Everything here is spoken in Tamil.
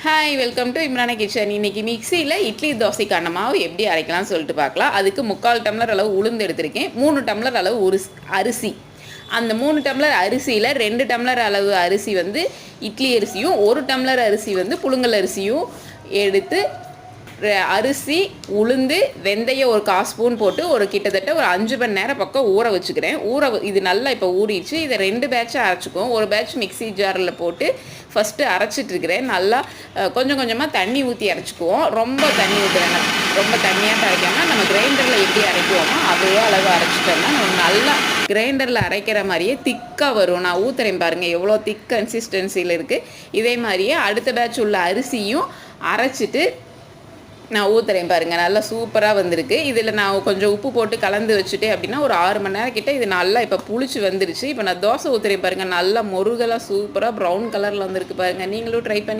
Hi welcome to Imrana kitchen. இன்றைக்கி மிக்சியில் இட்லி தோசைக்கான மாவு எப்படி அரைக்கலாம்னு சொல்லிட்டு பார்க்கலாம். அதுக்கு 3/4 டம்ளர் அளவு உளுந்து எடுத்திருக்கேன், 3 டம்ளர் அளவு அரிசி. அந்த 3 டம்ளர் அரிசியில் 2 டம்ளர் அளவு அரிசி வந்து இட்லி அரிசியும் 1 டம்ளர் அரிசி வந்து புழுங்கல் அரிசியும் எடுத்து அரிசி, உளுந்து, வெந்தயம் ஒரு 1/4 ஸ்பூன் போட்டு கிட்டத்தட்ட ஒரு 5 மணி நேரம் பக்கம் ஊற வச்சுக்கிறேன். இது நல்லா இப்போ ஊறிடுச்சு. இதை 2 பேட்சாக அரைச்சிக்குவோம். ஒரு பேட்ச் மிக்சி ஜாரில் போட்டு ஃபஸ்ட்டு அரைச்சிட்ருக்கிறேன். நல்லா கொஞ்சம் கொஞ்சமாக தண்ணி ஊற்றி அரைச்சிக்குவோம். ரொம்ப தண்ணி ஊற்றுறேன், ரொம்ப தண்ணியாக அரைக்காமல் நம்ம கிரைண்டரில் எப்படி அரைக்குவோமோ அதே அளவு அரைச்சிட்டோம்னா நம்ம நல்லா கிரைண்டரில் அரைக்கிற மாதிரியே திக்காக வரும். நான் ஊற்றுறேன் பாருங்கள் எவ்வளோ திக் கன்சிஸ்டன்சியில் இருக்குது. இதே மாதிரியே அடுத்த பேட்ச் உள்ள அரிசியும் அரைச்சிட்டு நான் ஊற்றுறேன் பாருங்கள், நல்லா சூப்பராக வந்திருக்கு. இதில் நான் கொஞ்சம் உப்பு போட்டு கலந்து வச்சுட்டேன் அப்படின்னா ஒரு 6 மணி நேரம் கிட்ட இது நல்லா இப்போ புளிச்சு வந்துருச்சு. இப்போ நான் தோசை ஊற்றுறேன் பாருங்கள், நல்லா முருகலாக சூப்பராக ப்ரௌன் கலரில் வந்திருக்கு பாருங்கள். நீங்களும் ட்ரை பண்ணி